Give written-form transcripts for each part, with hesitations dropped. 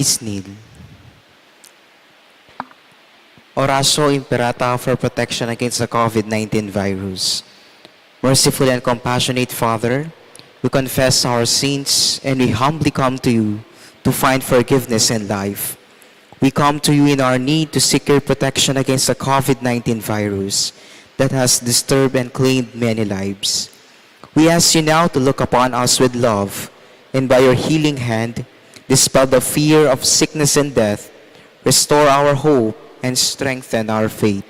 Please kneel. Oratio Imperata for protection against the COVID-19 virus. Merciful and compassionate Father, we confess our sins and we humbly come to you to find forgiveness and life. We come to you in our need to seek your protection against the COVID-19 virus that has disturbed and claimed many lives. We ask you now to look upon us with love and by your healing hand, dispel the fear of sickness and death, restore our hope, and strengthen our faith.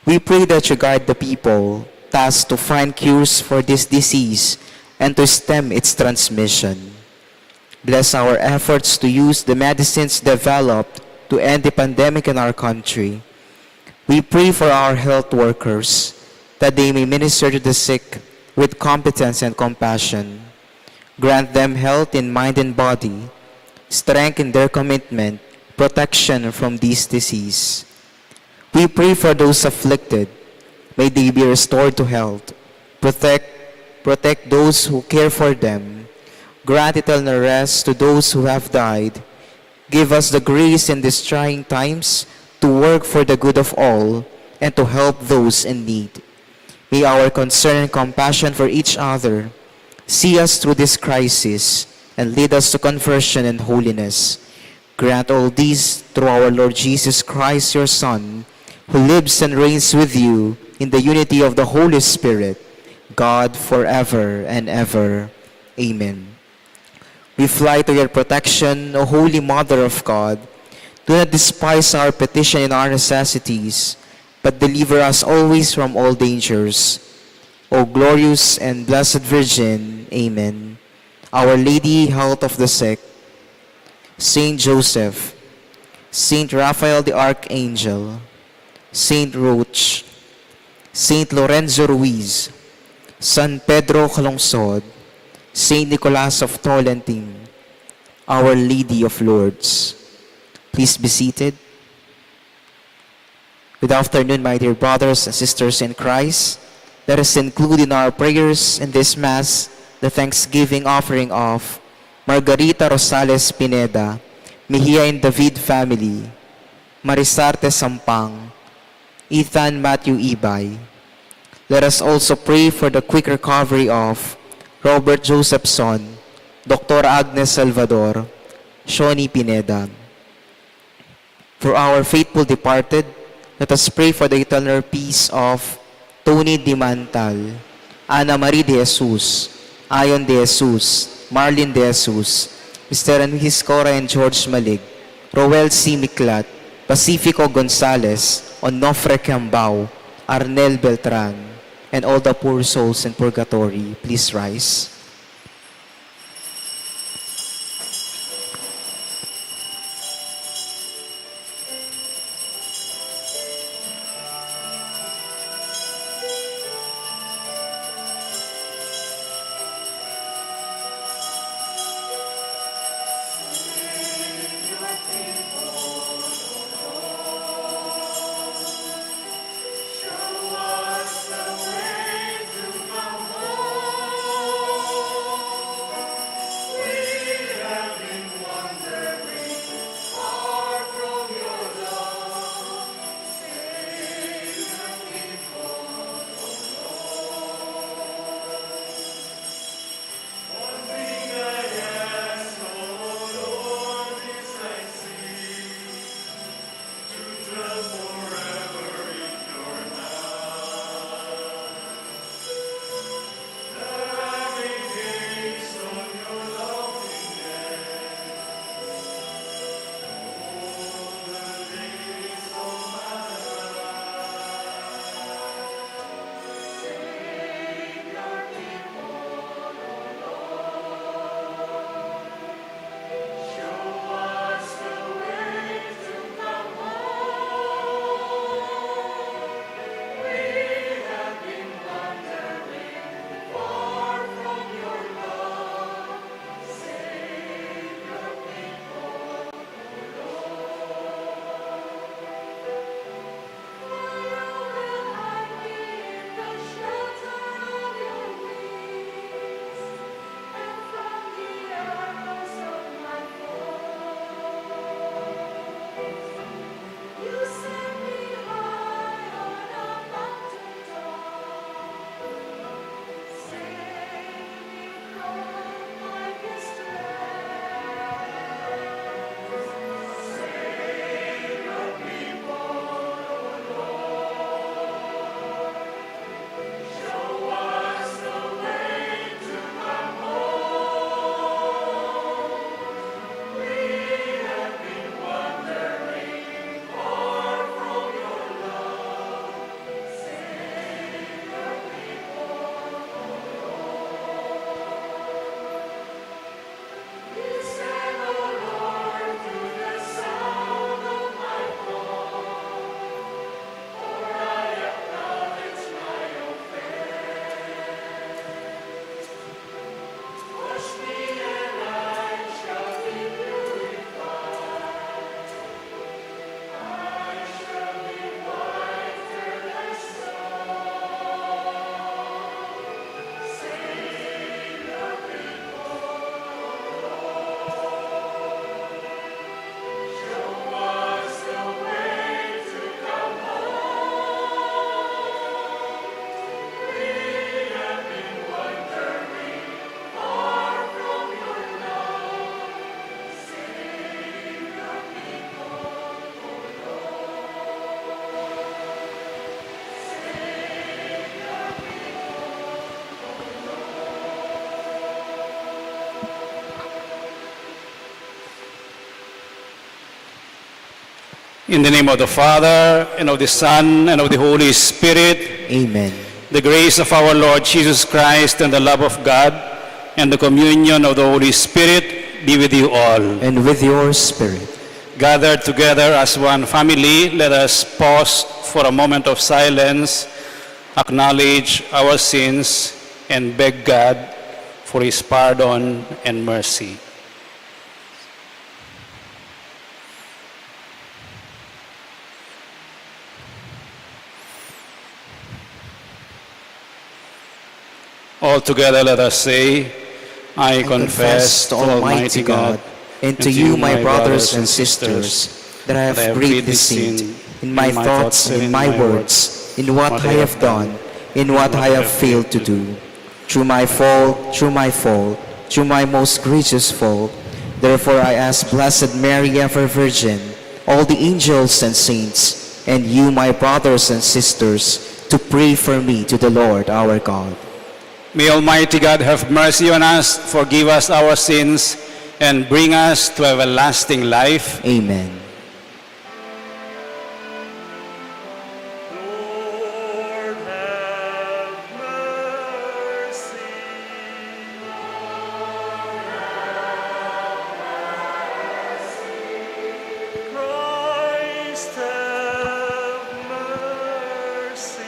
We pray that you guide the people tasked to find cures for this disease and to stem its transmission. Bless our efforts to use the medicines developed to end the pandemic in our country. We pray for our health workers that they may minister to the sick with competence and compassion. Grant them health in mind and body, strength in their commitment, protection from this disease. We pray for those afflicted. May they be restored to health. Protect those who care for them. Grant eternal rest to those who have died. Give us the grace in these trying times to work for the good of all and to help those in need. May our concern and compassion for each other see us through this crisis and lead us to conversion and holiness. Grant all these through our Lord Jesus Christ, your Son, who lives and reigns with you in the unity of the Holy Spirit, God forever and ever. Amen. We fly to your protection, O Holy Mother of God. Do not despise our petition and our necessities, but deliver us always from all dangers. O glorious and blessed Virgin, Amen. Our Lady, health of the sick, Saint Joseph, Saint Raphael the Archangel, Saint Roch, Saint Lorenzo Ruiz, San Pedro Calungsod, Saint Nicholas of Tolentine, Our Lady of Lourdes. Please be seated. Good afternoon, my dear brothers and sisters in Christ. Let us include in our prayers in this Mass the thanksgiving offering of Margarita Rosales Pineda, Mejia and David family, Marisarte Sampang, Ethan Matthew Ibay. Let us also pray for the quick recovery of Robert Josephson, Dr. Agnes Salvador, Shoni Pineda. For our faithful departed, let us pray for the eternal peace of Tony Dimantal, Ana Marie de Jesus, Ayon de Jesus, Marlene de Jesus, Mr. Anhis Cora and George Malig, Roel C. Miklat, Pacifico Gonzalez, Onofre Cambao, Arnel Beltran, and all the poor souls in purgatory. Please rise. In the name of the Father, and of the Son, and of the Holy Spirit, Amen. the grace of our Lord Jesus Christ, and the love of God, and the communion of the Holy Spirit be with you all. And with your spirit. Gathered together as one family, let us pause for a moment of silence, acknowledge our sins, and beg God for His pardon and mercy. All together let us say, I confess to Almighty God and to you, my brothers and sisters, that I have greatly sinned in my thoughts and in my words, in what I have done, in what I have failed to do. Through my fault, through my most grievous fault. Therefore I ask Blessed Mary, ever Virgin, all the angels and saints, and you, my brothers and sisters, to pray for me to the Lord our God. May Almighty God have mercy on us, forgive us our sins, and bring us to everlasting life. Amen. Lord, have mercy. Christ, have mercy.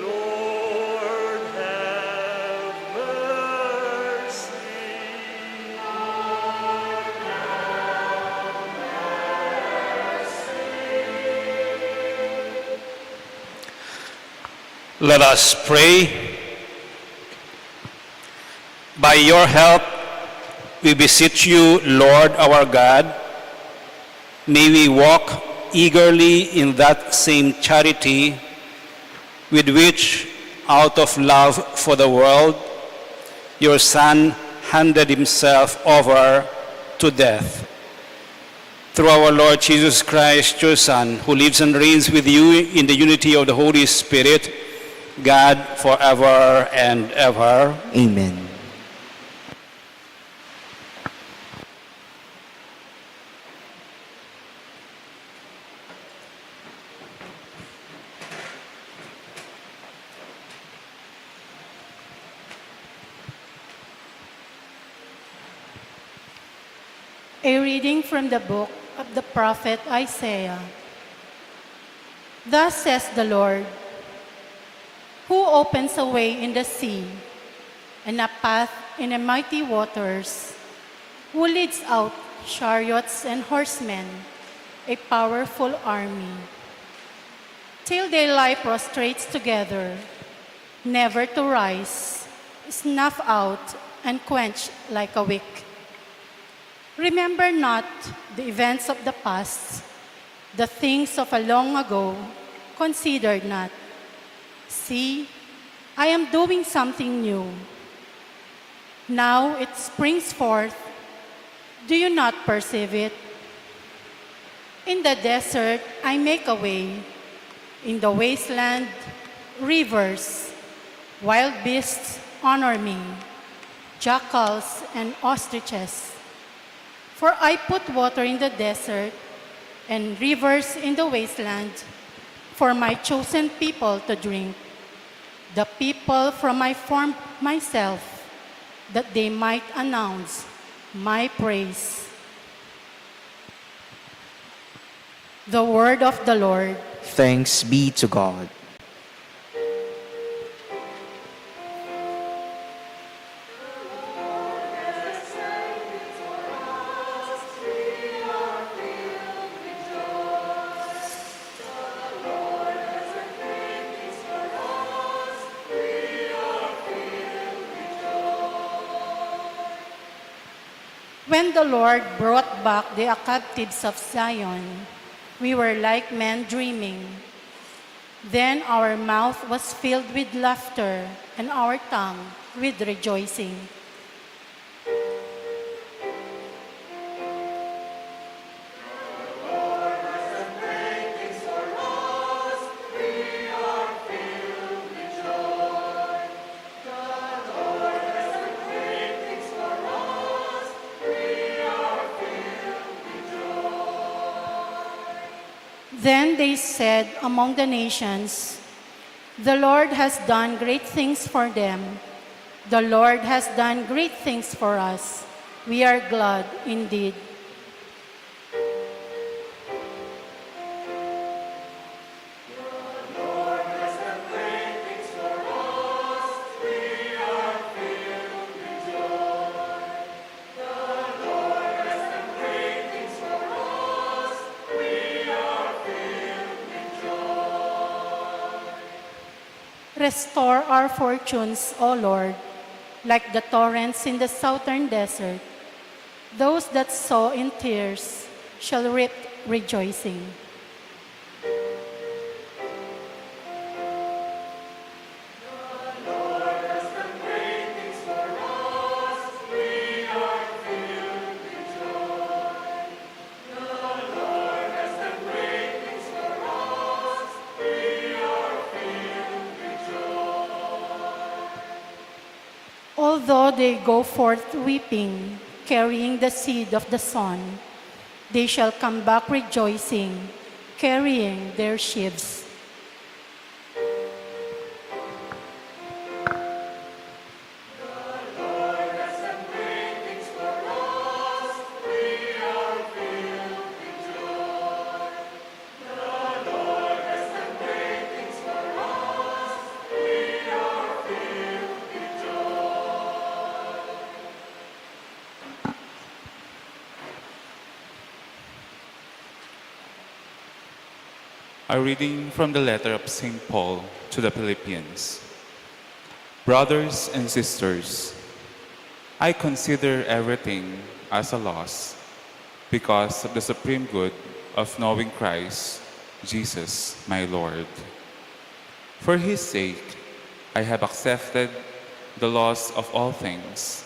Lord, have mercy. Let us pray. By your help, we beseech you, Lord our God, may we walk eagerly in that same charity with which, out of love for the world, your Son handed himself over to death. Through our Lord Jesus Christ, your Son, who lives and reigns with you in the unity of the Holy Spirit, God, forever and ever. Amen. A reading from the book of the prophet Isaiah. Thus says the Lord, who opens a way in the sea and a path in the mighty waters, who leads out chariots and horsemen, a powerful army. Till they lie prostrate together, never to rise, snuff out and quench like a wick. Remember not the events of the past, the things of a long ago, consider not. See, I am doing something new. Now it springs forth. Do you not perceive it? In the desert I make a way. In the wasteland, rivers. Wild beasts honor me, jackals and ostriches. For I put water in the desert and rivers in the wasteland for my chosen people to drink, the people from I formed myself, that they might announce my praise. The word of the Lord. Thanks be to God. When the Lord brought back the captives of Zion, we were like men dreaming. Then our mouth was filled with laughter and our tongue with rejoicing. Then they said among the nations, "The Lord has done great things for them. The Lord has done great things for us. We are glad indeed." Restore our fortunes, O Lord, like the torrents in the southern desert. Those that sow in tears shall reap rejoicing. Although they go forth weeping, carrying the seed of the sown, they shall come back rejoicing, carrying their sheaves. A reading from the letter of St. Paul to the Philippians. Brothers and sisters, I consider everything as a loss because of the supreme good of knowing Christ, Jesus, my Lord. For his sake, I have accepted the loss of all things,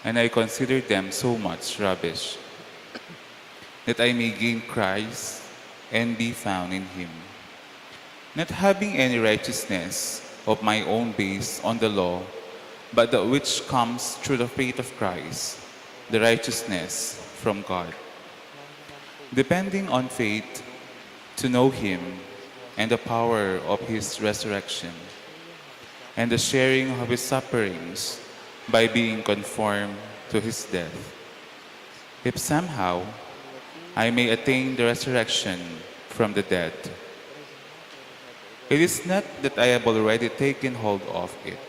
and I consider them so much rubbish, that I may gain Christ and be found in him, not having any righteousness of my own based on the law, but that which comes through the faith of Christ, the righteousness from God. Depending on faith to know him and the power of his resurrection, and the sharing of his sufferings by being conformed to his death, if somehow I may attain the resurrection from the dead. It is not that I have already taken hold of it,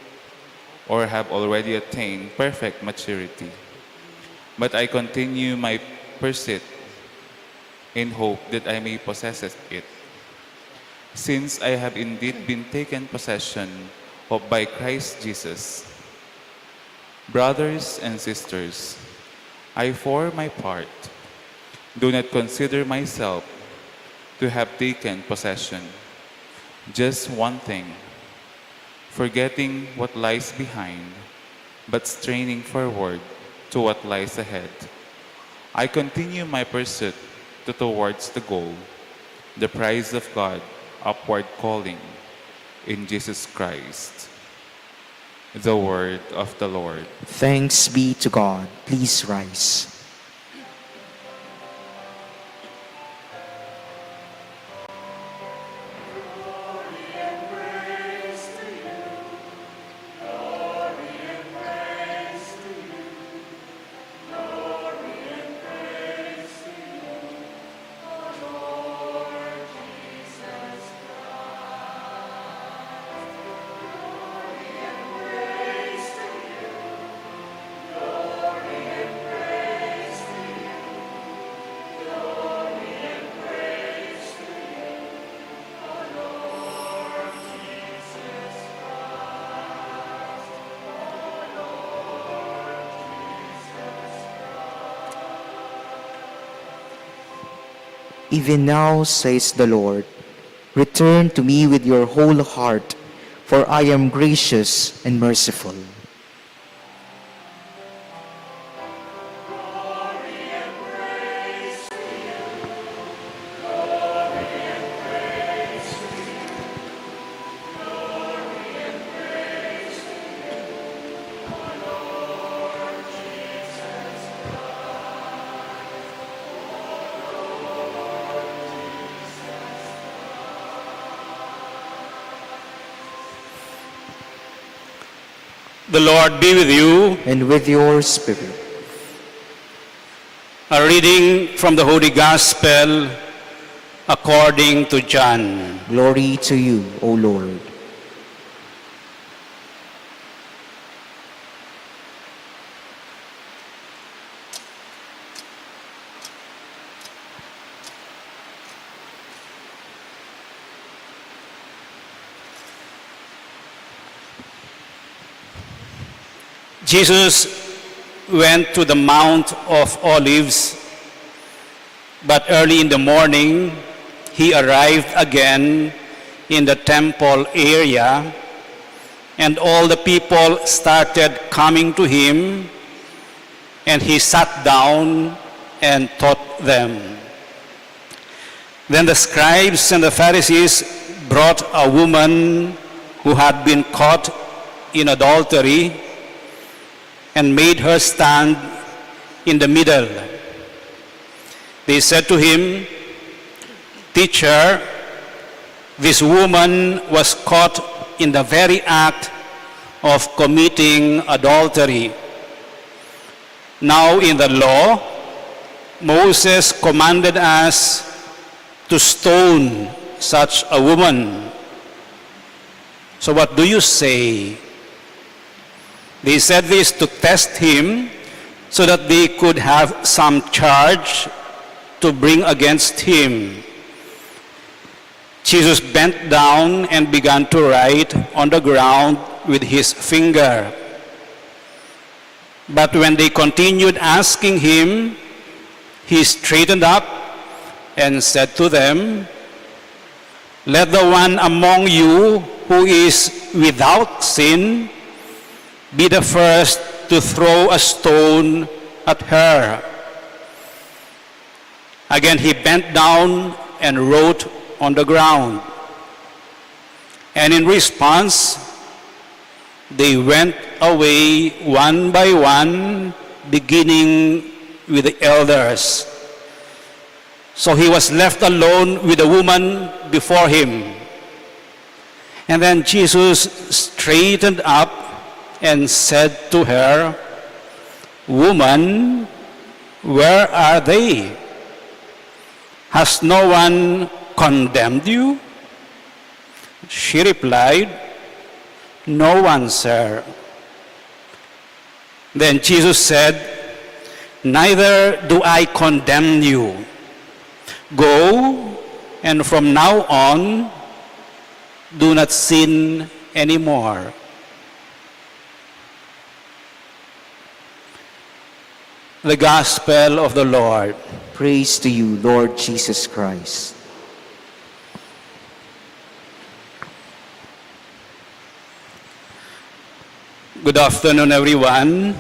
or have already attained perfect maturity, but I continue my pursuit in hope that I may possess it, since I have indeed been taken possession of by Christ Jesus. Brothers and sisters, I for my part do not consider myself to have taken possession. Just one thing, forgetting what lies behind, but straining forward to what lies ahead, I continue my pursuit towards the goal, the prize of God, upward calling in Jesus Christ. The word of the Lord. Thanks be to God. Please rise. Even now, says the Lord, return to me with your whole heart, for I am gracious and merciful. The Lord be with you. And with your spirit. A reading from the Holy Gospel according to John. Glory to you, O Lord. Jesus went to the Mount of Olives, but early in the morning he arrived again in the temple area, and all the people started coming to him, and he sat down and taught them. Then the scribes and the Pharisees brought a woman who had been caught in adultery and made her stand in the middle. They said to him, "Teacher, this woman was caught in the very act of committing adultery. Now in the law, Moses commanded us to stone such a woman. So what do you say?" They said this to test him so that they could have some charge to bring against him. Jesus bent down and began to write on the ground with his finger. But when they continued asking him, he straightened up and said to them, "Let the one among you who is without sin be the first to throw a stone at her." Again he bent down and wrote on the ground. And in response, they went away one by one, beginning with the elders. So he was left alone with the woman before him. And then Jesus straightened up and said to her, "Woman, where are they? Has no one condemned you?" She replied, "No one, sir." Then Jesus said, "Neither do I condemn you. Go, and from now on, do not sin anymore." The Gospel of the Lord. Praise to you, Lord Jesus Christ. Good afternoon, everyone.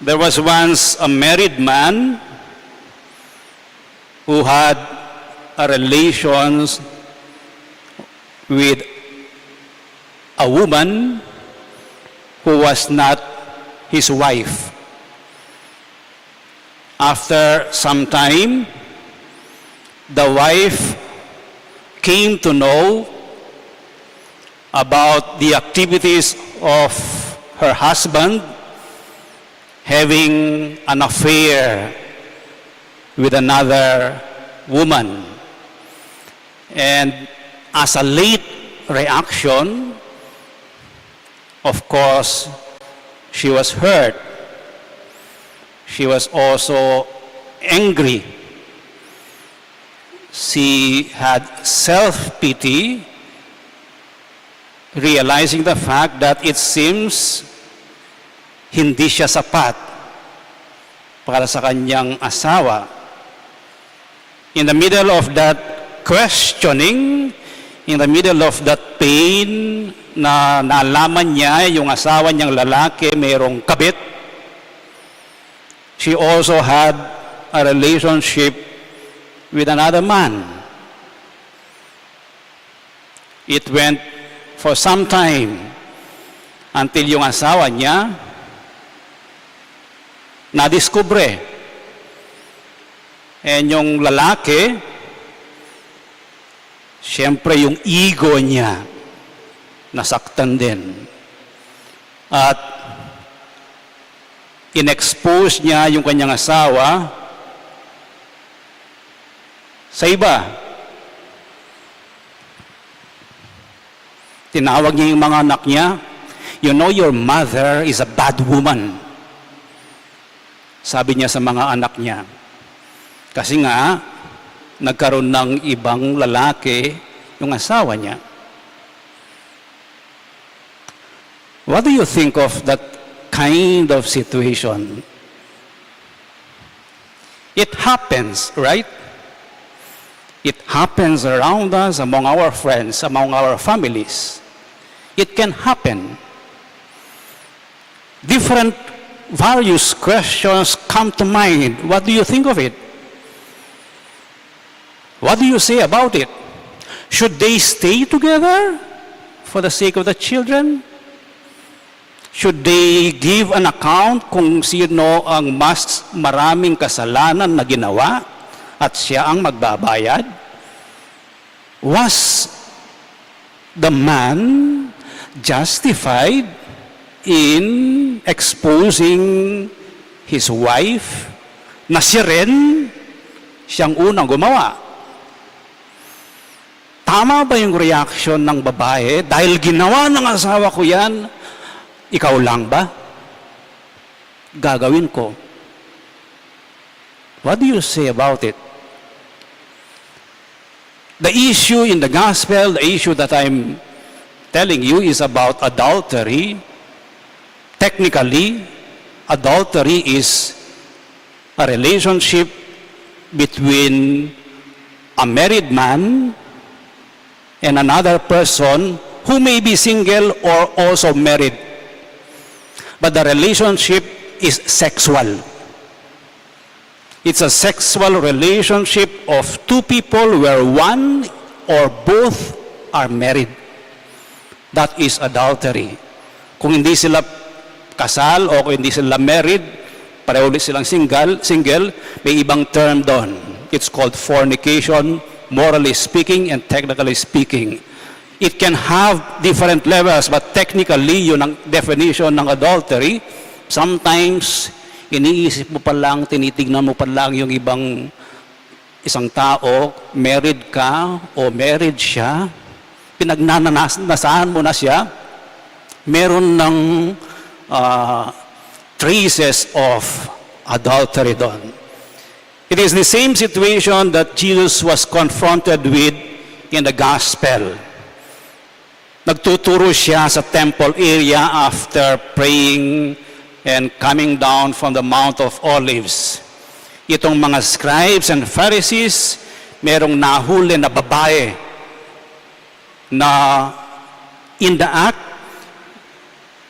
There was once a married man who had a relations with a woman who was not his wife. After some time, the wife came to know about the activities of her husband having an affair with another woman. And as a late reaction, of course, she was hurt. She was also angry. She had self-pity, realizing the fact that it seems hindi siya sapat para sa kanyang asawa. In the middle of that questioning, in the middle of that pain, na nalaman niya yung asawa niyang lalaki mayroong kabit, she also had a relationship with another man. It went for some time until yung asawa niya nadiskubre. And yung lalaki, siyempre yung ego niya nasaktan din. At inexpose niya yung kanyang asawa sa iba. Tinawag niya yung mga anak niya, "You know your mother is a bad woman." Sabi niya sa mga anak niya. Kasi nga, nagkaroon ng ibang lalaki yung asawa niya. What do you think of that kind of situation? It happens, right? It happens around us, among our friends, among our families. It can happen. Different various questions come to mind. What do you think of it? What do you say about it? Should they stay together for the sake of the children? Should they give an account kung sino ang mas maraming kasalanan na ginawa at siya ang magbabayad? Was the man justified in exposing his wife na siya rin siyang unang gumawa? Tama ba yung reaction ng babae? Dahil ginawa ng asawa ko yan, ikaw lang ba? Gagawin ko. What do you say about it? The issue in the gospel, the issue that I'm telling you is about adultery. Technically, adultery is a relationship between a married man and another person who may be single or also married. But the relationship is sexual. It's a sexual relationship of two people where one or both are married. That is adultery. Kung hindi sila kasal o kung hindi sila married, pareho ulit silang single, may ibang term doon. It's called fornication, morally speaking and technically speaking. It can have different levels, but technically, yun ang definition ng adultery. Sometimes, iniisip mo pa lang, tinitignan mo pa lang yung isang tao, married ka o married siya, pinagnanasaan mo na siya, meron ng traces of adultery doon. It is the same situation that Jesus was confronted with in the gospel. Nagtuturo siya sa temple area after praying and coming down from the Mount of Olives. Itong mga scribes and Pharisees, merong nahuli na babae na in the act,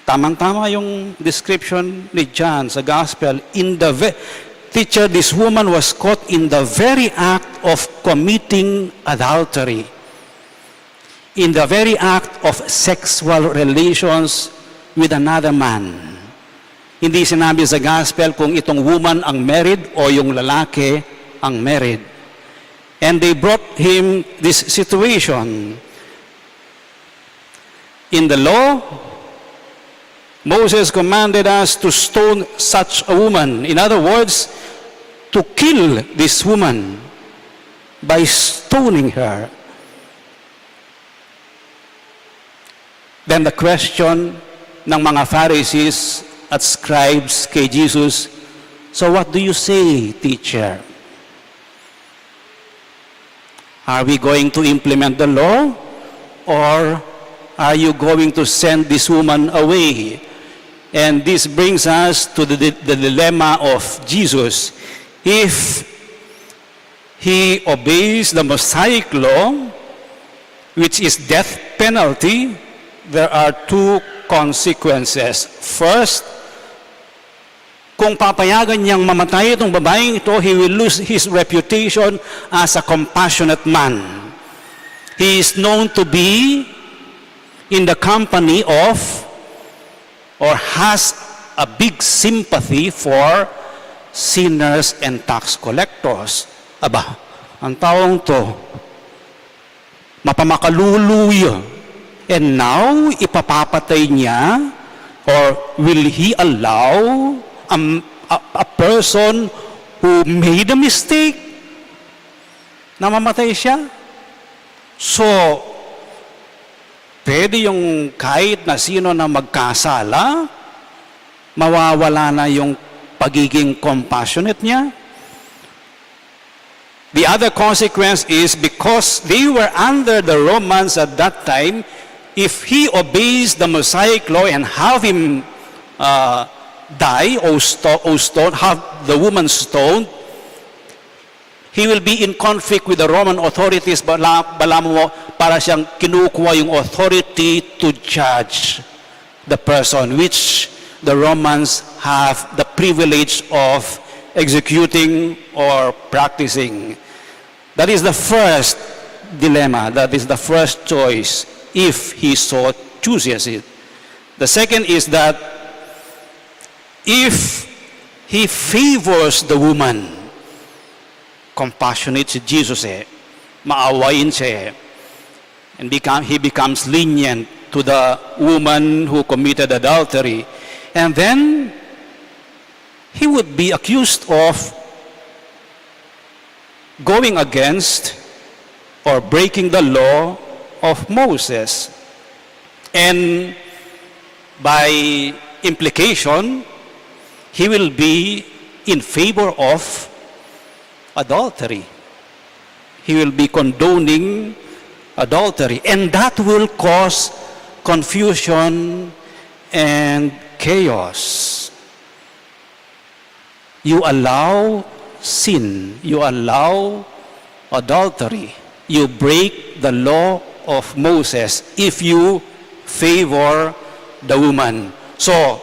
tamang-tama yung description ni John sa gospel, teacher, this woman was caught in the very act of committing adultery. In the very act of sexual relations with another man. Hindi sinabi sa gospel kung itong woman ang married o yung lalaki ang married. And they brought him this situation. In the law, Moses commanded us to stone such a woman. In other words, to kill this woman by stoning her. Then the question ng mga Pharisees at scribes kay Jesus, so what do you say, teacher? Are we going to implement the law? Or are you going to send this woman away? And this brings us to the dilemma of Jesus. If he obeys the Mosaic law, which is death penalty, there are two consequences. First, kung papayagan niyang mamatay itong babaeng ito, he will lose his reputation as a compassionate man. He is known to be in the company of, or has a big sympathy for sinners and tax collectors. Aba, ang taong to, mapamakaluluyo. And now, ipapapatay niya, or will He allow a person who made a mistake na mamatay siya? So, pwede yung kahit na sino na magkasala, mawawala na yung pagiging compassionate niya? The other consequence is because they were under the Romans at that time, if he obeys the Mosaic law and have him die or stone, have the woman stoned, he will be in conflict with the Roman authorities. Bala mo, para siyang kinukuha yung authority to judge the person, which the Romans have the privilege of executing or practicing. That is the first dilemma. That is the first choice, if he so chooses it. The second is that if he favors the woman, compassionate si Jesus maawain siya and he becomes lenient to the woman who committed adultery. And then, he would be accused of going against or breaking the law of Moses. And by implication, he will be in favor of adultery. He will be condoning adultery. And that will cause confusion and chaos. You allow sin, you allow adultery, you break the law of Moses if you favor the woman. So,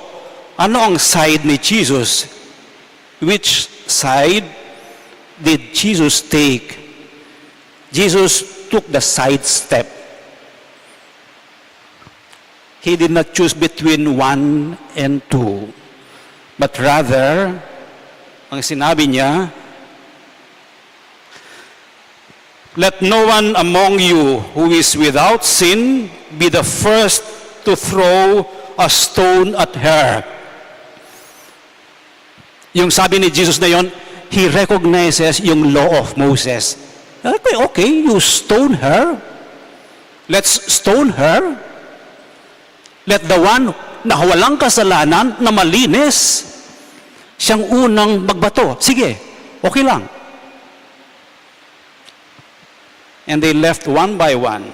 ano ang side ni Jesus? Which side did Jesus take? Jesus took the side step. He did not choose between 1 and 2, but rather, ang sinabi niya, let no one among you who is without sin be the first to throw a stone at her. Yung sabi ni Jesus na yon, he recognizes yung law of Moses. Okay, you stone her. Let's stone her. Let the one na walang kasalanan, na malinis, siyang unang magbato. Sige, okay lang. And they left one by one.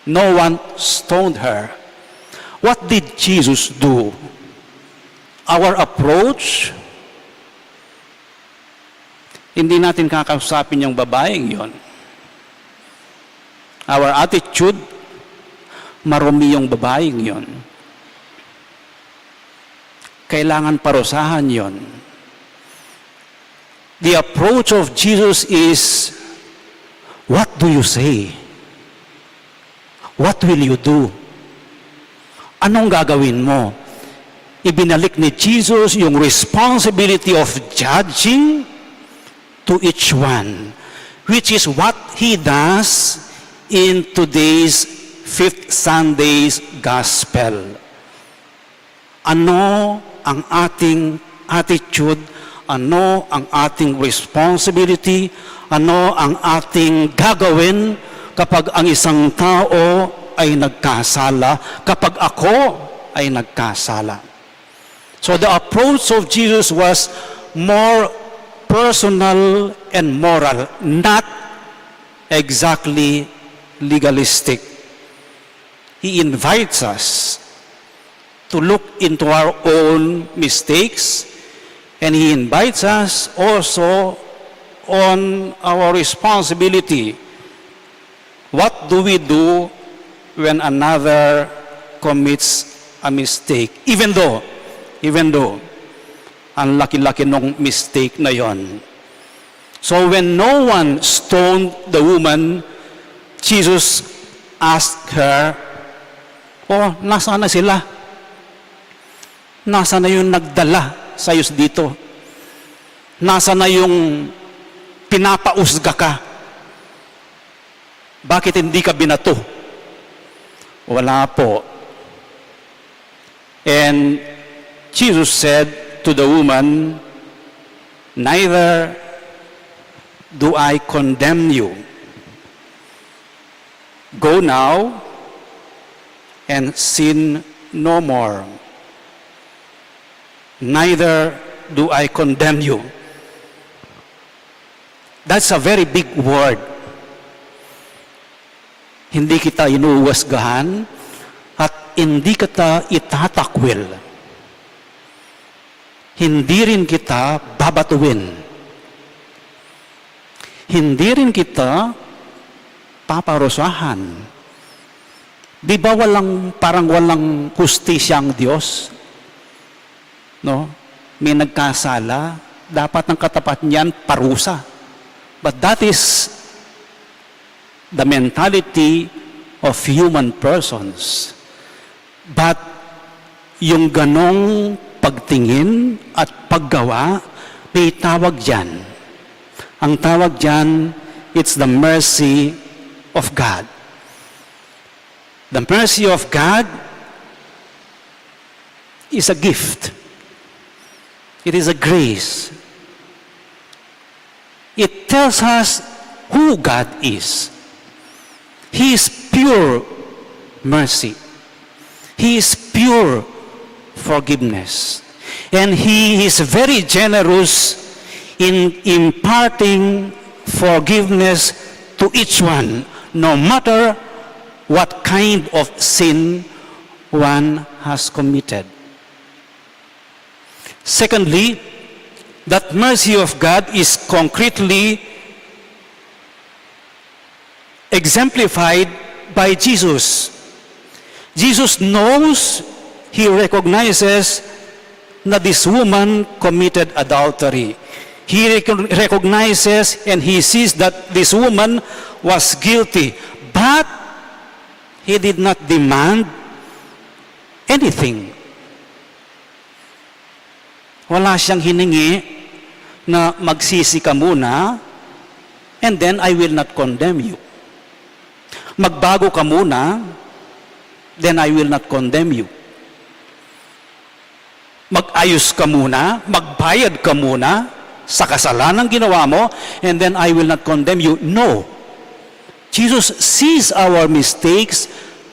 No one stoned her. What did Jesus do? Our approach, hindi natin kakausapin yung babaeng yon. Our attitude, marumi yung babaeng yon. Kailangan parusahan yon. The approach of Jesus is, what do you say? What will you do? Anong gagawin mo? Ibinalik ni Jesus yung responsibility of judging to each one, which is what He does in today's Fifth Sunday's Gospel. Ano ang ating attitude? Ano ang ating responsibility? Ano ang ating gagawin kapag ang isang tao ay nagkasala? Kapag ako ay nagkasala? So the approach of Jesus was more personal and moral, not exactly legalistic. He invites us to look into our own mistakes, and He invites us also on our responsibility. What do we do when another commits a mistake? Even though, ang laki-laki nung mistake na yon. So when no one stoned the woman, Jesus asked her, nasaan na sila? Nasaan na yung nagdala sa'yo dito? Nasaan na yung pinapausga ka? Bakit hindi ka binato? Wala po. And Jesus said to the woman, neither do I condemn you. Go now and sin no more. Neither do I condemn you. That's a very big word. Hindi kita inuuwasgahan at hindi kita itatakwil. Hindi rin kita babatuin. Hindi rin kita paparusahan. Di ba parang walang hustisya ang Diyos? No? May nagkasala, dapat ng katapat niyan parusa. But that is the mentality of human persons. But yung ganong pagtingin at paggawa, may tawag dyan. Ang tawag dyan, it's the mercy of God. The mercy of God is a gift. It is a grace. It tells us who God is. He is pure mercy. He is pure forgiveness. And He is very generous in imparting forgiveness to each one, no matter what kind of sin one has committed. Secondly, that mercy of God is concretely exemplified by Jesus. Jesus knows, He recognizes that this woman committed adultery. He recognizes and He sees that this woman was guilty, but He did not demand anything. Wala siyang hiningi na magsisi ka muna and then I will not condemn you. Magbago ka muna, then I will not condemn you. Mag-ayos ka muna, magbayad ka muna sa kasalanan ginawa mo, and then I will not condemn you. No. Jesus sees our mistakes.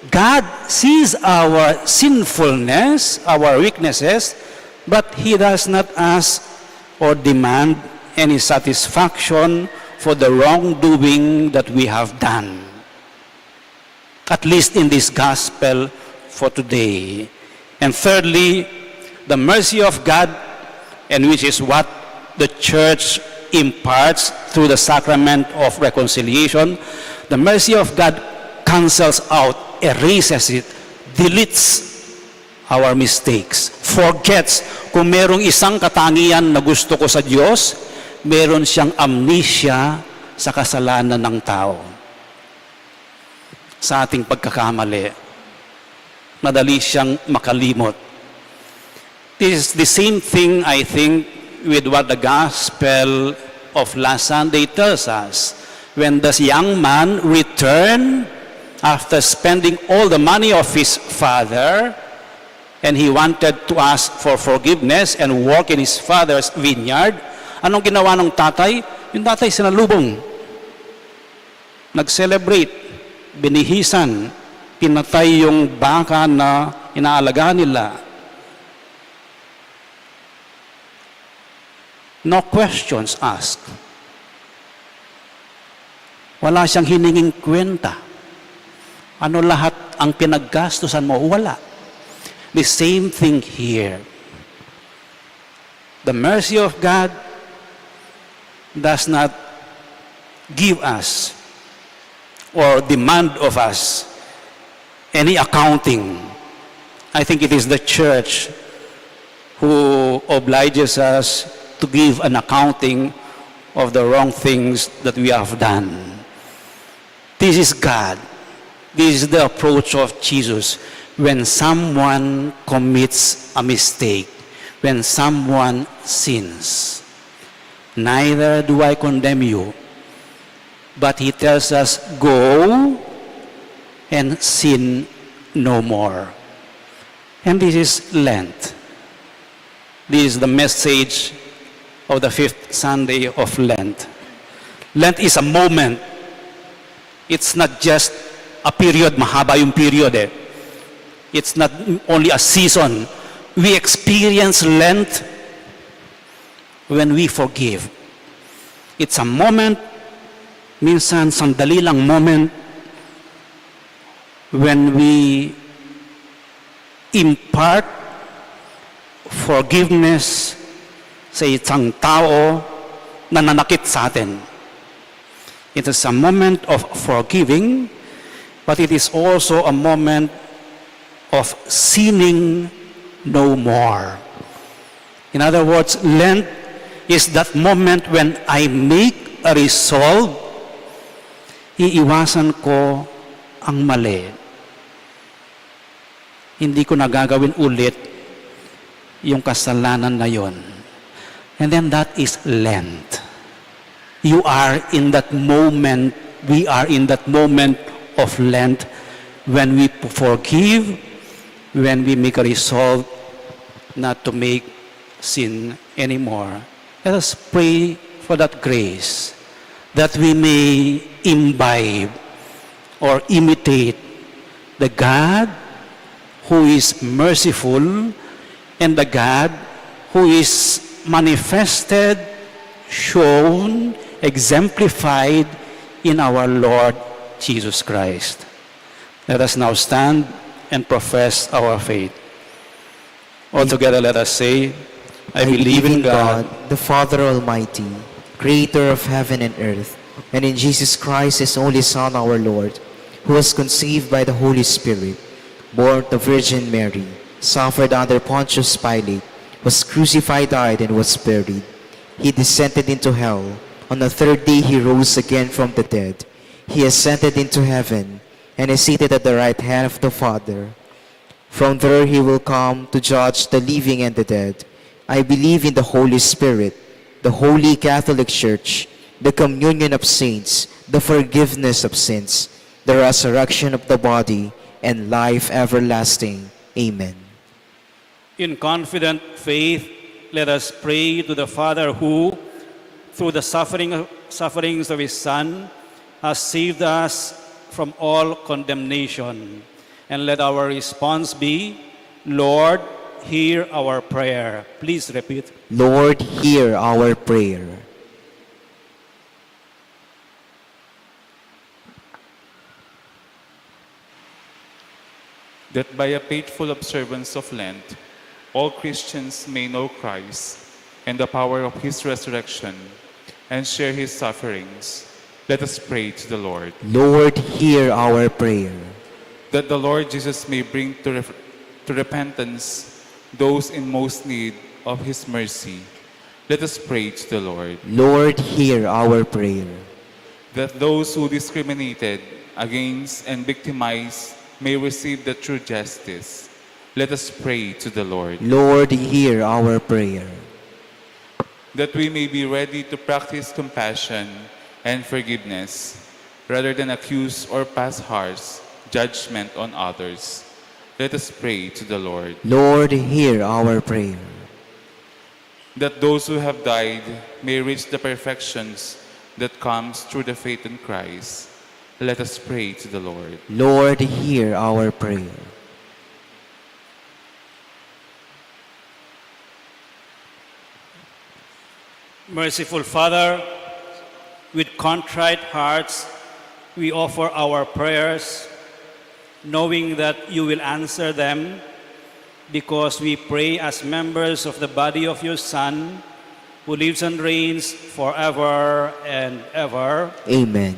God sees our sinfulness, our weaknesses, but He does not ask or demand any satisfaction for the wrongdoing that we have done. At least in this gospel for today. And thirdly, the mercy of God, and which is what the church imparts through the sacrament of reconciliation, the mercy of God cancels out, erases it, deletes our mistakes, forgets. Kung merong isang katangian na gusto ko sa Diyos, meron siyang amnesia sa kasalanan ng tao. Sa ating pagkakamali, madali siyang makalimot. This is the same thing, I think, with what the gospel of last Sunday tells us. When this young man returned after spending all the money of his father, and he wanted to ask for forgiveness and work in his father's vineyard, anong ginawa ng tatay? Yung tatay sinalubong. Nag-celebrate, binihisan, pinatay yung baka na inaalagaan nila. No questions asked. Wala siyang hininging kwenta. Ano lahat ang pinaggastusan mo? Wala. The same thing here. The mercy of God does not give us or demand of us any accounting. I think it is the church who obliges us to give an accounting of the wrong things that we have done. This is God. This is the approach of Jesus. When someone commits a mistake, when someone sins, neither do I condemn you. but He tells us, go and sin no more. And this is Lent. This is the message of the fifth Sunday of Lent. Lent is a moment. It's not just a period, mahaba yung period eh. It's not only a season. We experience Lent when we forgive. It's a moment, minsan sandali lang moment, when we impart forgiveness sa isang tao na nanakit sa atin. It is a moment of forgiving, but it is also a moment of sinning no more. In other words, Lent is that moment when I make a resolve, iiwasan ko ang mali. Hindi ko nagagawin ulit yung kasalanan na yon. And then that is Lent. You are in that moment, we are in that moment of Lent when we forgive, when we make a resolve not to make sin anymore. Let us pray for that grace, that we may imbibe or imitate the God who is merciful and the God who is manifested, shown, exemplified in our Lord Jesus Christ. Let us now stand and profess our faith. All together let us say, I believe in God, the Father Almighty, creator of heaven and earth, and in Jesus Christ, his only Son, our Lord, who was conceived by the Holy Spirit, born of the Virgin Mary, suffered under Pontius Pilate, was crucified, died, and was buried. He descended into hell. On the third day he rose again from the dead. He ascended into heaven, and is seated at the right hand of the Father. From there he will come to judge the living and the dead. I believe in the Holy Spirit, the Holy Catholic Church, the communion of saints, the forgiveness of sins, the resurrection of the body, and life everlasting. Amen. in confident faith, let us pray to the Father who, through the sufferings of His Son, has saved us from all condemnation. And let our response be, Lord, hear our prayer. Please repeat. Lord, hear our prayer. That by a faithful observance of Lent, all Christians may know Christ and the power of His resurrection and share His sufferings. Let us pray to the Lord. Lord, hear our prayer. That the Lord Jesus may bring to repentance those in most need of His mercy. Let us pray to the Lord. Lord, hear our prayer. That those who discriminated against and victimized may receive the true justice. Let us pray to the Lord. Lord, hear our prayer. That we may be ready to practice compassion and forgiveness, rather than accuse or pass harsh judgment on others. Let us pray to the Lord. Lord, hear our prayer. That those who have died may reach the perfections that comes through the faith in Christ. Let us pray to the Lord. Lord, hear our prayer. Merciful Father, with contrite hearts, we offer our prayers, knowing that you will answer them, because we pray as members of the body of your Son, who lives and reigns forever and ever. Amen.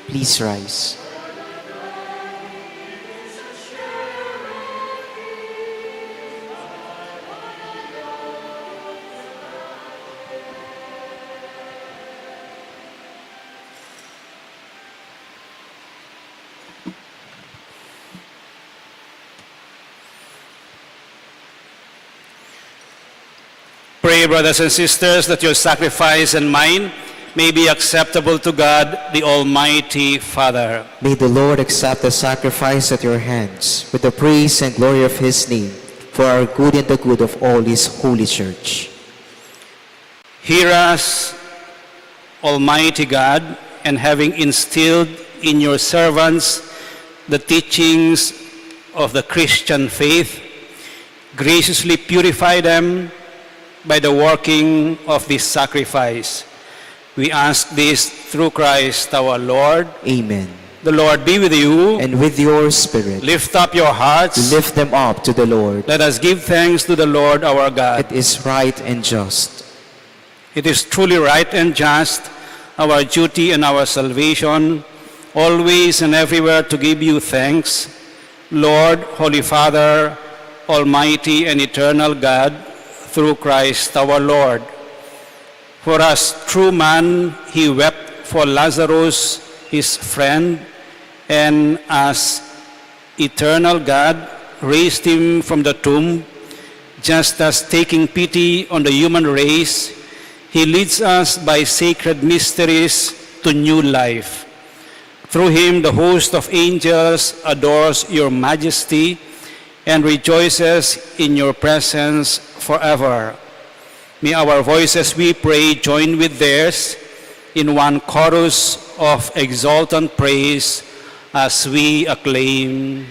Please rise. Pray, brothers and sisters, that your sacrifice and mine may be acceptable to God, the Almighty Father. May the Lord accept the sacrifice at your hands with the praise and glory of his name, for our good and the good of all his holy church. Hear us, Almighty God, and having instilled in your servants the teachings of the Christian faith, graciously purify them by the working of this sacrifice. We ask this through Christ our Lord. Amen. The Lord be with you. And with your spirit, Lift up your hearts. lift them up to the Lord. Let us give thanks to the Lord our God. It is right and just. It is truly right and just, our duty and our salvation, always and everywhere to give you thanks, Lord, Holy Father, Almighty and eternal God, through Christ our Lord. For as true man, he wept for Lazarus, his friend, and as eternal God raised him from the tomb, just as taking pity on the human race, he leads us by sacred mysteries to new life. Through him, the host of angels adores your majesty and rejoices in your presence forever. May our voices, we pray, join with theirs in one chorus of exultant praise as we acclaim.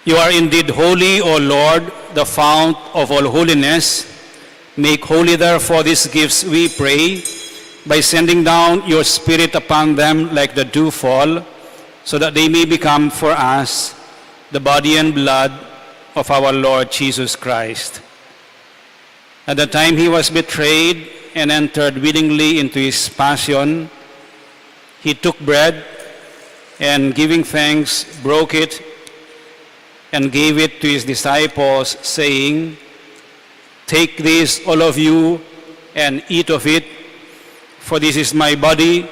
You are indeed holy, O Lord, the fount of all holiness. Make holy, therefore, these gifts, we pray, by sending down your Spirit upon them like the dewfall, so that they may become for us the body and blood of our Lord Jesus Christ. At the time he was betrayed and entered willingly into his passion, he took bread and, giving thanks, broke it and gave it to his disciples, saying, "Take this, all of you, and eat of it, for this is my body,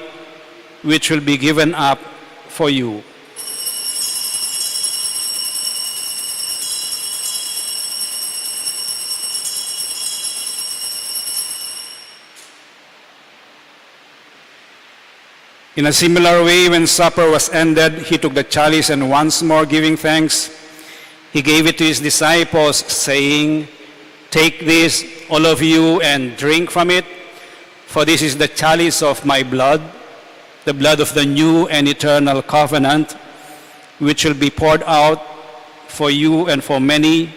which will be given up for you." In a similar way, when supper was ended, he took the chalice and once more giving thanks, he gave it to his disciples, saying, "Take this, all of you, and drink from it, for this is the chalice of my blood, the blood of the new and eternal covenant, which will be poured out for you and for many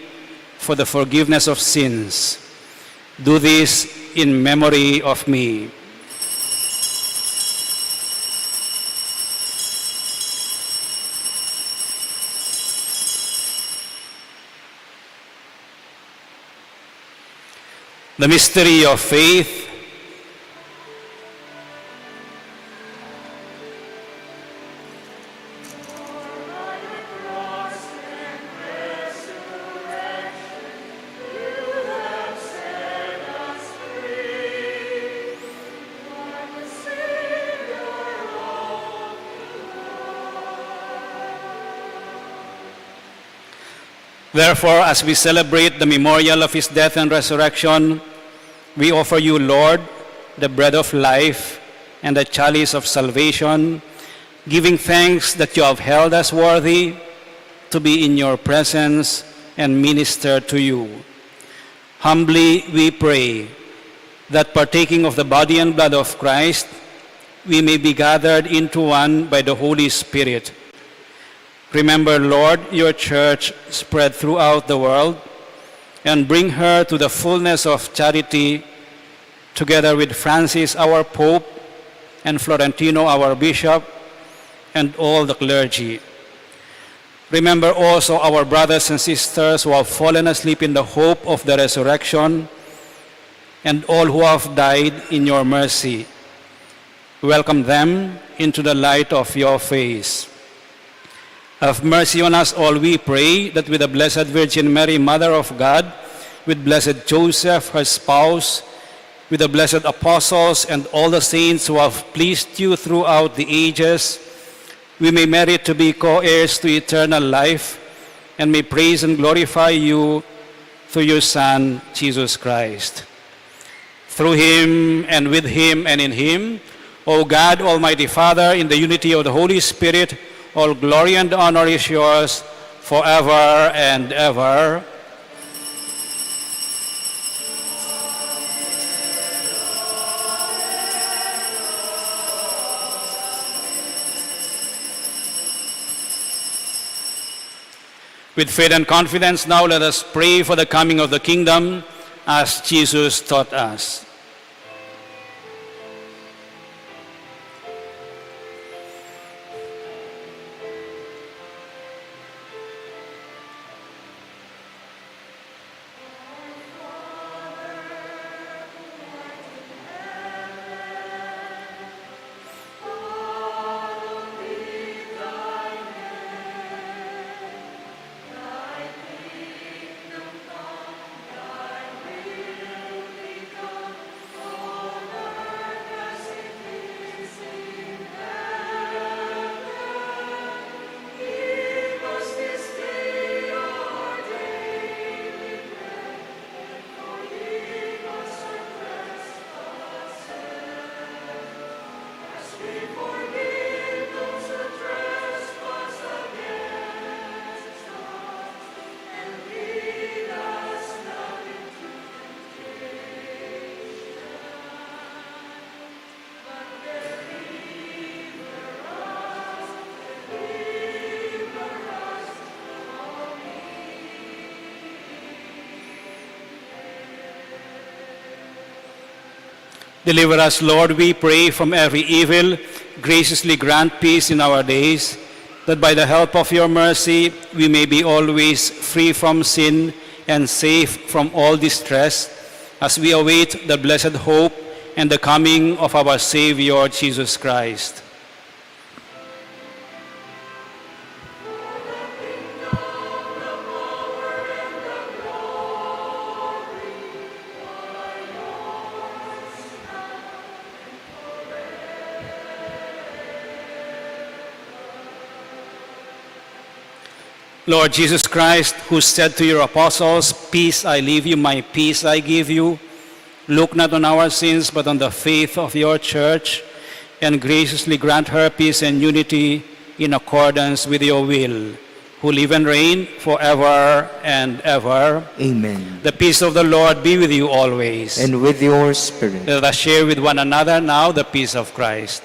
for the forgiveness of sins. Do this in memory of me." The mystery of faith. Therefore, as we celebrate the memorial of his death and resurrection, we offer you, Lord, the bread of life and the chalice of salvation, giving thanks that you have held us worthy to be in your presence and minister to you. Humbly we pray that partaking of the body and blood of Christ, we may be gathered into one by the Holy Spirit. Remember, Lord, your church spread throughout the world, and bring her to the fullness of charity, together with Francis, our Pope, and Florentino, our Bishop, and all the clergy. Remember also our brothers and sisters who have fallen asleep in the hope of the resurrection, and all who have died in your mercy. Welcome them into the light of your face. Have mercy on us all, we pray, that with the Blessed Virgin Mary, Mother of God, with blessed Joseph, her spouse, with the blessed apostles and all the saints who have pleased you throughout the ages, we may merit to be co-heirs to eternal life and may praise and glorify you through your Son, Jesus Christ. Through him and with him and in him, O God, Almighty Father, in the unity of the Holy Spirit, all glory and honor is yours forever and ever. With faith and confidence, now let us pray for the coming of the kingdom as Jesus taught us. Deliver us, Lord, we pray, from every evil. Graciously grant peace in our days, that by the help of your mercy we may be always free from sin and safe from all distress, as we await the blessed hope and the coming of our Savior, Jesus Christ. Lord Jesus Christ, who said to your apostles, "Peace I leave you, my peace I give you," look not on our sins, but on the faith of your church, and graciously grant her peace and unity in accordance with your will, who live and reign forever and ever. Amen. The peace of the Lord be with you always. And with your spirit. Let us share with one another now the peace of Christ.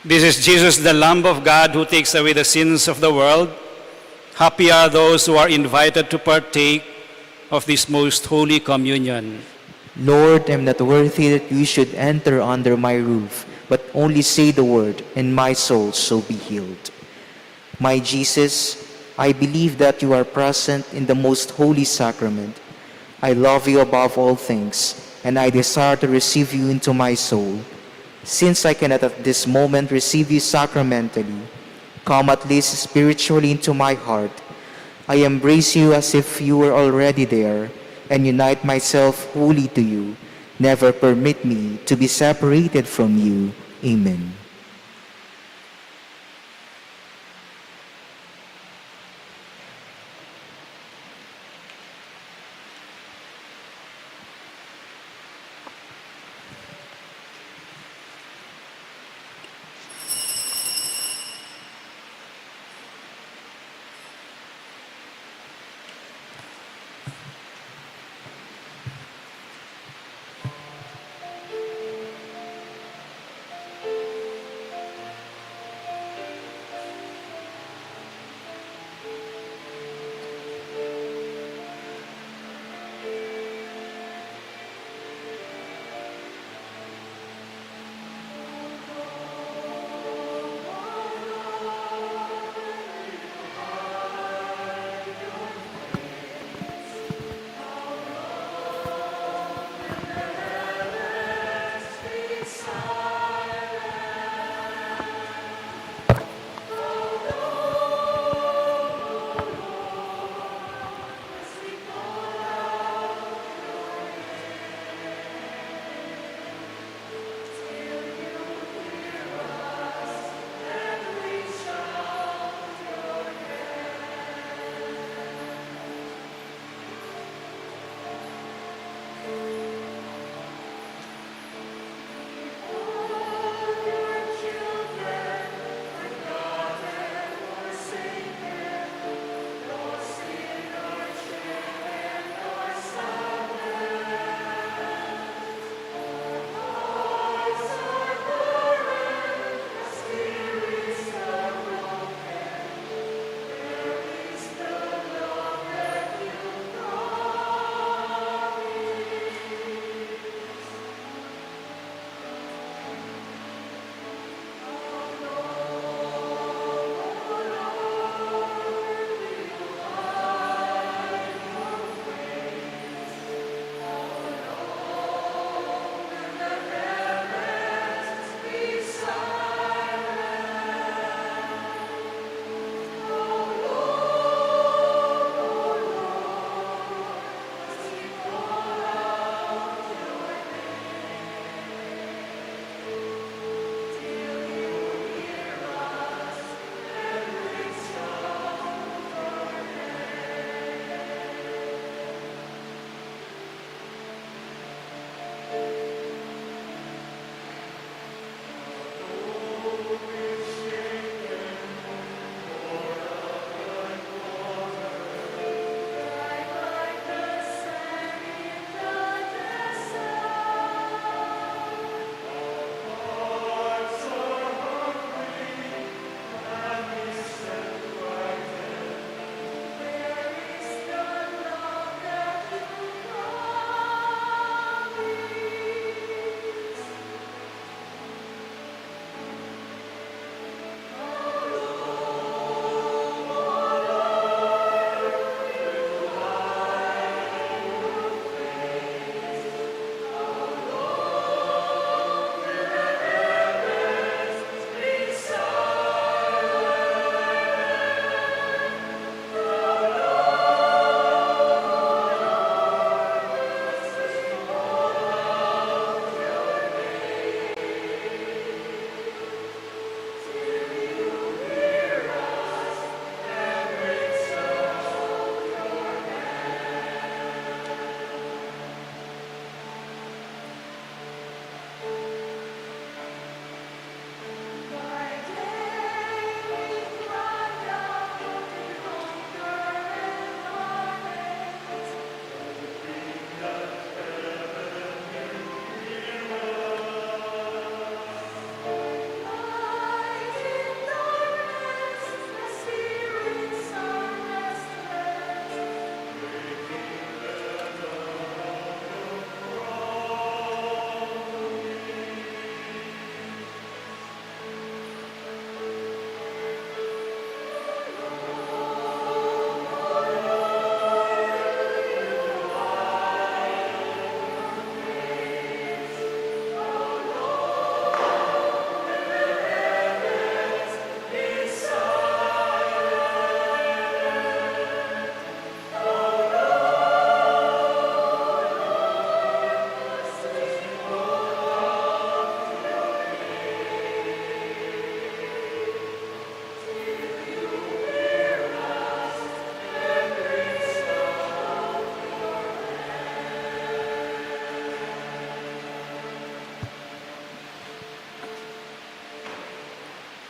This is Jesus, the Lamb of God, who takes away the sins of the world. Happy are those who are invited to partake of this most holy communion. Lord, I am not worthy that you should enter under my roof, but only say the word, and my soul shall be healed. My Jesus, I believe that you are present in the most holy sacrament. I love you above all things, and I desire to receive you into my soul. Since I cannot at this moment receive you sacramentally, come at least spiritually into my heart. I embrace you as if you were already there, and unite myself wholly to you. Never permit me to be separated from you. Amen.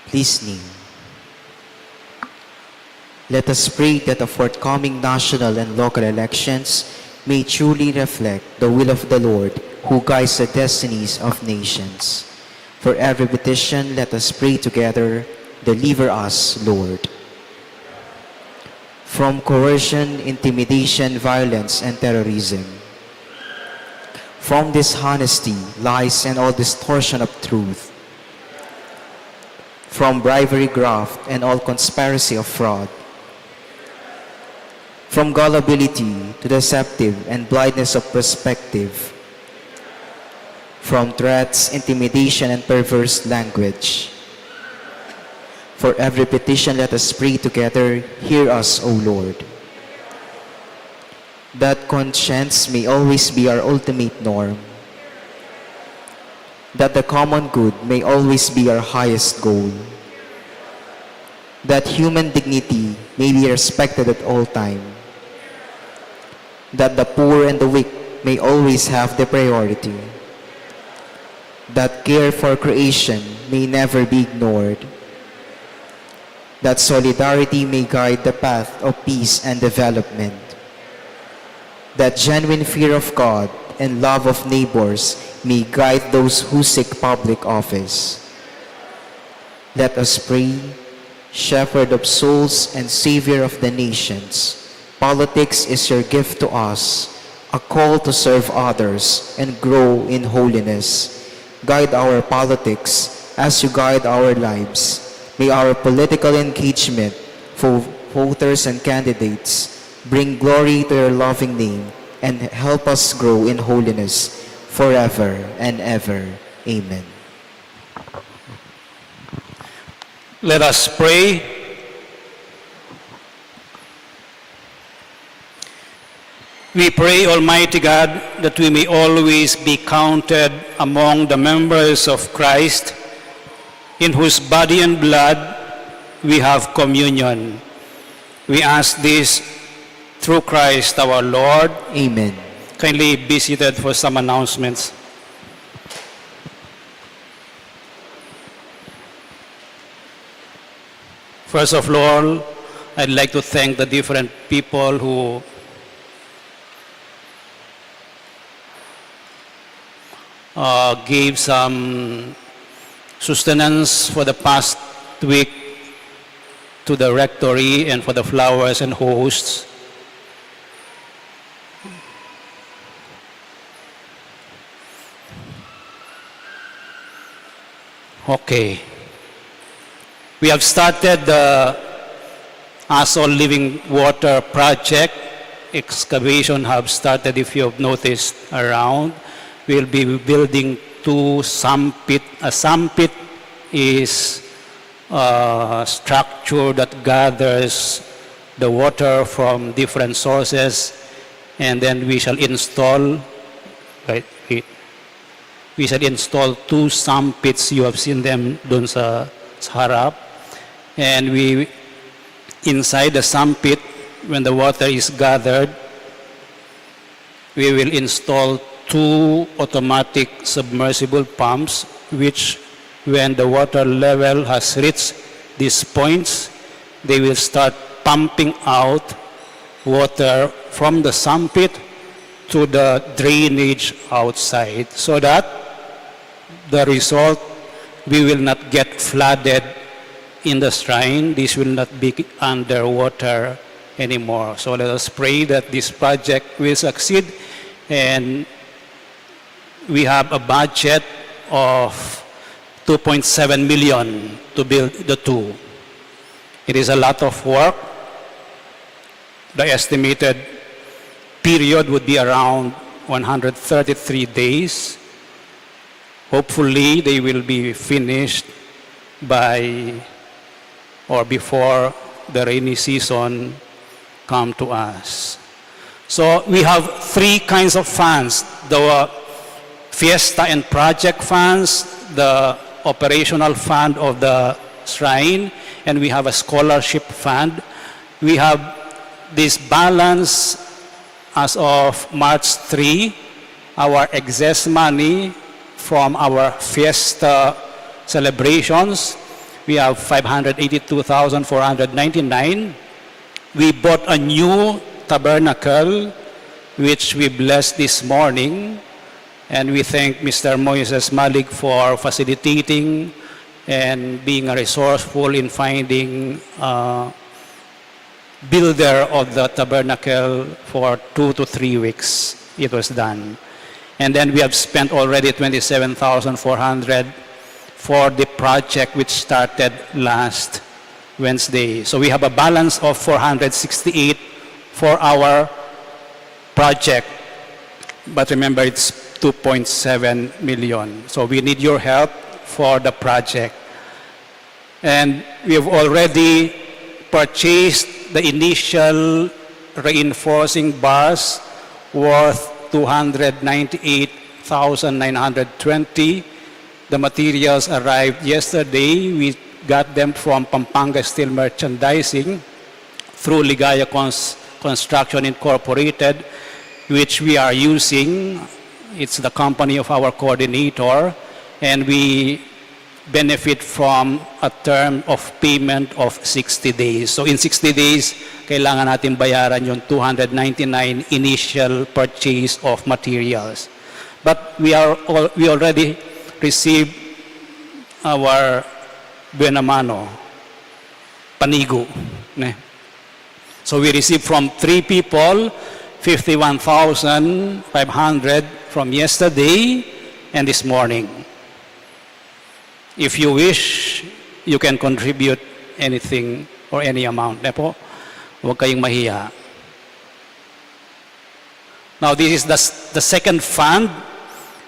Please kneel. Let us pray that the forthcoming national and local elections may truly reflect the will of the Lord who guides the destinies of nations. For every petition, let us pray together, deliver us, Lord. From coercion, intimidation, violence, and terrorism. From dishonesty, lies, and all distortion of truth. From bribery, graft, and all conspiracy of fraud. From gullibility to deceptive and blindness of perspective. From threats, intimidation, and perverse language. For every petition, let us pray together, hear us, O Lord. That conscience may always be our ultimate norm. That the common good may always be our highest goal. That human dignity may be respected at all time. That the poor and the weak may always have the priority. That care for creation may never be ignored. That solidarity may guide the path of peace and development. That genuine fear of God and love of neighbors may guide those who seek public office. Let us pray, Shepherd of souls and Savior of the nations. Politics is your gift to us, a call to serve others and grow in holiness. Guide our politics as you guide our lives. May our political engagement for voters and candidates bring glory to your loving name and help us grow in holiness forever and ever. Amen. Let us pray. We pray, Almighty God, that we may always be counted among the members of Christ, in whose body and blood we have communion. We ask this through Christ our Lord. Amen. Kindly be seated for some announcements. First of all, I'd like to thank the different people who gave some sustenance for the past week to the rectory and for the flowers and hosts. Okay. We have started the Asol Living Water Project. Excavation have started, if you have noticed around. We'll be building two sump pit. A sump pit is a structure that gathers the water from different sources, and then we shall install, we shall install two sump pits. You have seen them dun sa harap. And we, inside the sump pit, when the water is gathered, we will install two automatic submersible pumps, which when the water level has reached these points, they will start pumping out water from the sump pit to the drainage outside, so that the result, we will not get flooded in the shrine. This will not be underwater anymore. So let us pray that this project will succeed, and we have a budget of 2.7 million to build the two. It is a lot of work. The estimated period would be around 133 days. Hopefully, they will be finished by or before the rainy season come to us. So we have three kinds of funds: the Fiesta and Project funds, the operational fund of the shrine, and we have a scholarship fund. We have this balance as of March 3, our excess money from our Fiesta celebrations. we have 582,499. We bought a new tabernacle, which we blessed this morning. And we thank Mr. Moises Malik for facilitating and being resourceful in finding a builder of the tabernacle for 2 to 3 weeks. It was done. And then we have spent already 27,400 for the project which started last Wednesday. So we have a balance of 468 for our project. But remember, it's 2.7 million. So we need your help for the project. And we have already purchased the initial reinforcing bars worth 298,920. The materials arrived yesterday. We got them from Pampanga Steel Merchandising through Ligaya Construction Incorporated, which we are using. It's the company of our coordinator, and we benefit from a term of payment of 60 days. So in 60 days, kailangan natin bayaran yung 299 initial purchase of materials. But we already received our Buenamano, Panigo. So we received from 3 people, 51,500 from yesterday and this morning. If you wish, you can contribute anything or any amount. Nepo, huwag kayong mahiya. Now, this is the second fund.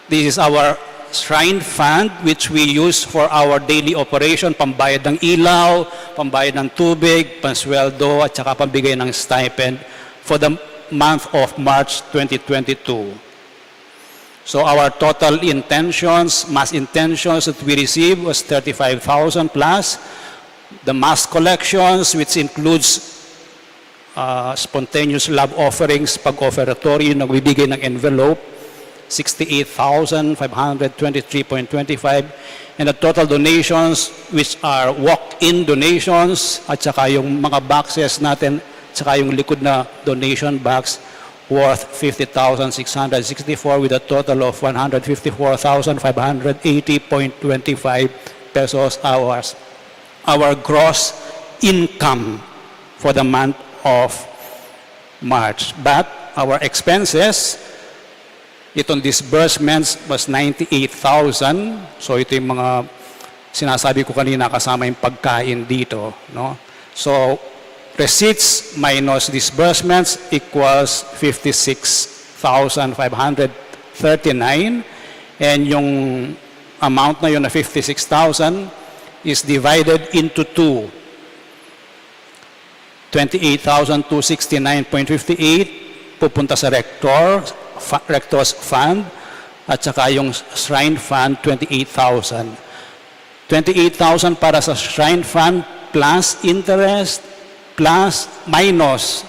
This is our shrine fund, which we use for our daily operation, pambayad ng ilaw, pambayad ng tubig, pansweldo, at saka pambigay ng stipend for the month of March 2022. So our total intentions, mass intentions that we received was 35,000 plus. The mass collections, which includes spontaneous love offerings, pag-offeratory, nagbibigay ng envelope, 68,523.25. And the total donations, which are walk-in donations, at saka yung mga boxes natin, saka yung likod na donation box, worth 50,664 with a total of 154,580.25 pesos hours. Our gross income for the month of March. But our expenses, itong disbursements was 98,000. So ito yung mga sinasabi ko kanina kasama yung pagkain dito. No? So receipts minus disbursements equals 56,539. And yung amount na yun na 56,000 is divided into 2. 28,269.58 pupunta sa Rector's Fund, at saka yung Shrine Fund, 28,000. 28,000 para sa Shrine Fund plus interest, plus minus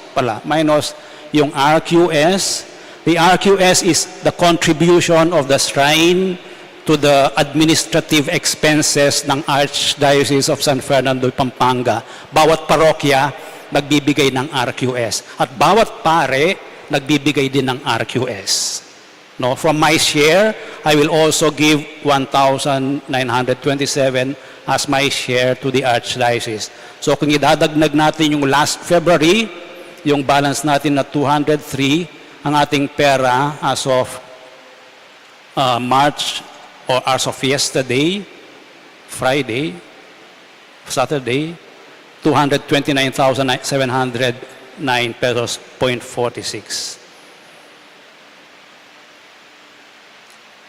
yung RQS. The RQS is the contribution of the shrine to the administrative expenses ng Archdiocese of San Fernando, Pampanga. Bawat parokya nagbibigay ng RQS. At bawat pare nagbibigay din ng RQS. No, from my share, I will also give 1,927 as my share to the Archdiocese. So kung idadagdag natin yung last February, yung balance natin na 203, ang ating pera as of March or as of yesterday, Friday, Saturday, 229,709 pesos, 0.46.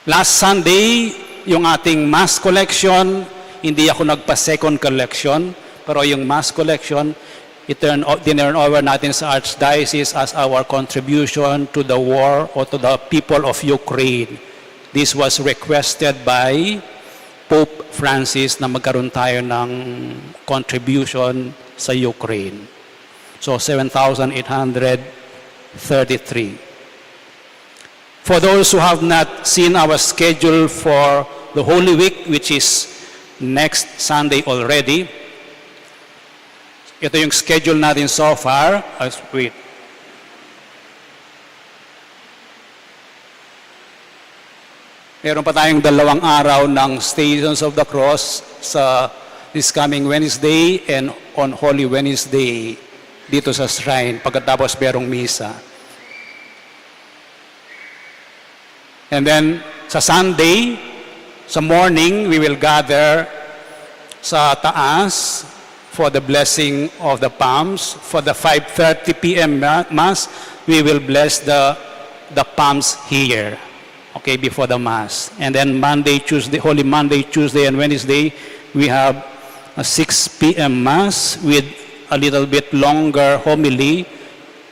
Last Sunday, yung ating mass collection, hindi ako nagpa-second collection, pero yung mass collection, dinurn over natin sa Archdiocese as our contribution to the war or to the people of Ukraine. This was requested by Pope Francis na magkaroon tayo ng contribution sa Ukraine. So 7,833. For those who have not seen our schedule for the Holy Week, which is next Sunday already. Ito yung schedule natin so far. Wait. Meron pa tayong 2 araw ng Stations of the Cross sa this coming Wednesday and on Holy Wednesday dito sa shrine pagkatapos merong misa. And then sa Sunday, sa morning, we will gather sa taas for the blessing of the palms. For the 5:30 p.m. Mass, we will bless the palms here, okay, before the Mass. And then Monday, Tuesday, Holy Monday, Tuesday, and Wednesday, we have a 6 p.m. Mass with a little bit longer homily.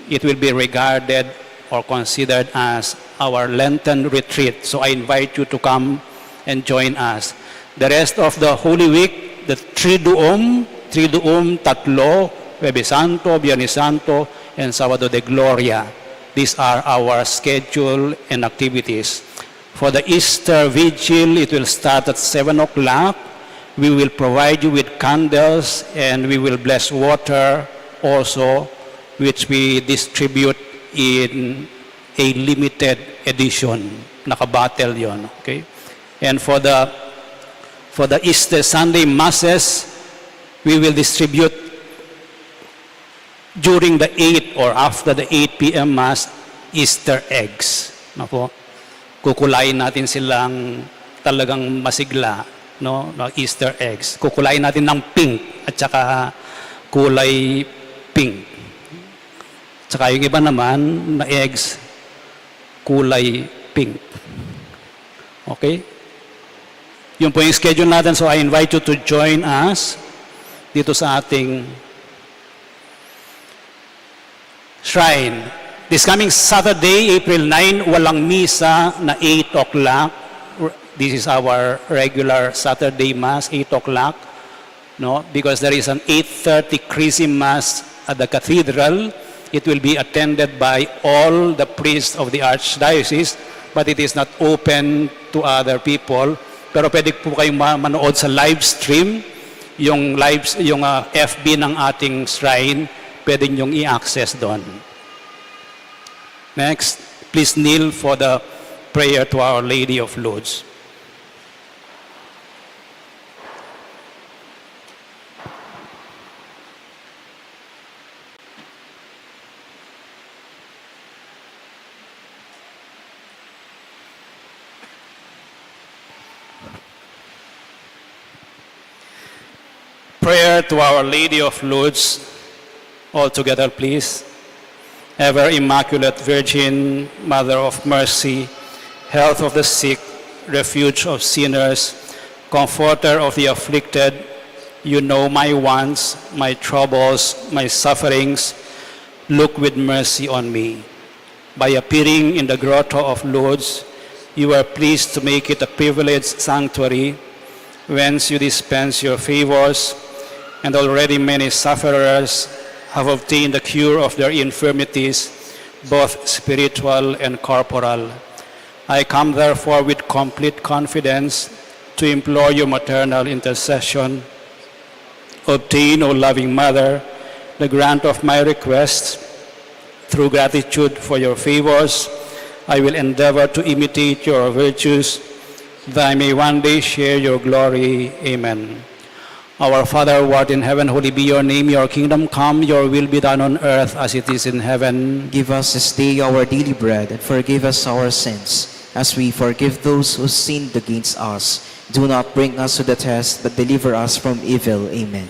It will be regarded or considered as our Lenten retreat. So I invite you to come and join us. The rest of the Holy Week, the Triduum, tatlo, Huwebes Santo, Biyernes Santo, and Sábado de Gloria. These are our schedule and activities. For the Easter Vigil, it will start at 7 o'clock. We will provide you with candles and we will bless water also, which we distribute in a limited edition. Naka-bottle yon, okay? And for the Easter Sunday Masses, we will distribute during the 8 or after the 8 p.m. Mass, Easter eggs. No po? Kukulayin natin silang talagang masigla, no? Easter eggs. Kukulayin natin ng pink at saka kulay pink. Tsaka yung iba naman na eggs, kulay pink. Okay? Yun po yung schedule natin. So I invite you to join us dito sa ating shrine. This coming Saturday, April 9, walang misa na 8 o'clock. This is our regular Saturday Mass, 8 o'clock. No? Because there is an 8:30 Christmas at the cathedral. It will be attended by all the priests of the Archdiocese, but it is not open to other people. Pero pwede po kayong manood sa live stream, yung FB ng ating shrine, pwede nyong i-access doon. Next, please kneel for the prayer to Our Lady of Lourdes. Prayer to Our Lady of Lourdes. All together, please. Ever Immaculate Virgin, Mother of Mercy, health of the sick, refuge of sinners, comforter of the afflicted, you know my wants, my troubles, my sufferings. Look with mercy on me. By appearing in the grotto of Lourdes, you are pleased to make it a privileged sanctuary, whence you dispense your favors, and already many sufferers have obtained the cure of their infirmities, both spiritual and corporal. I come therefore with complete confidence to implore your maternal intercession. Obtain, O loving Mother, the grant of my requests. Through gratitude for your favors, I will endeavor to imitate your virtues, that I may one day share your glory. Amen. Our Father, who art in heaven, holy be your name. Your kingdom come, your will be done on earth as it is in heaven. Give us this day our daily bread, and forgive us our sins, as we forgive those who sinned against us. Do not bring us to the test, but deliver us from evil. Amen.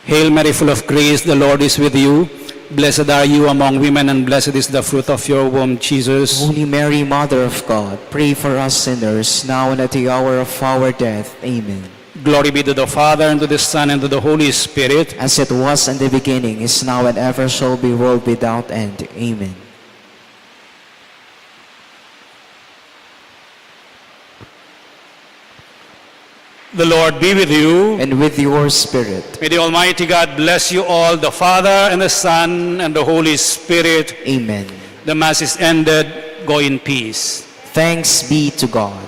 Hail Mary, full of grace, the Lord is with you. Blessed are you among women, and blessed is the fruit of your womb, Jesus. Holy Mary, Mother of God, pray for us sinners, now and at the hour of our death. Amen. Glory be to the Father, and to the Son, and to the Holy Spirit. As it was in the beginning, is now, and ever shall be, world without end. Amen. The Lord be with you. And with your spirit. May the Almighty God bless you all, the Father, and the Son, and the Holy Spirit. Amen. The Mass is ended. Go in peace. Thanks be to God.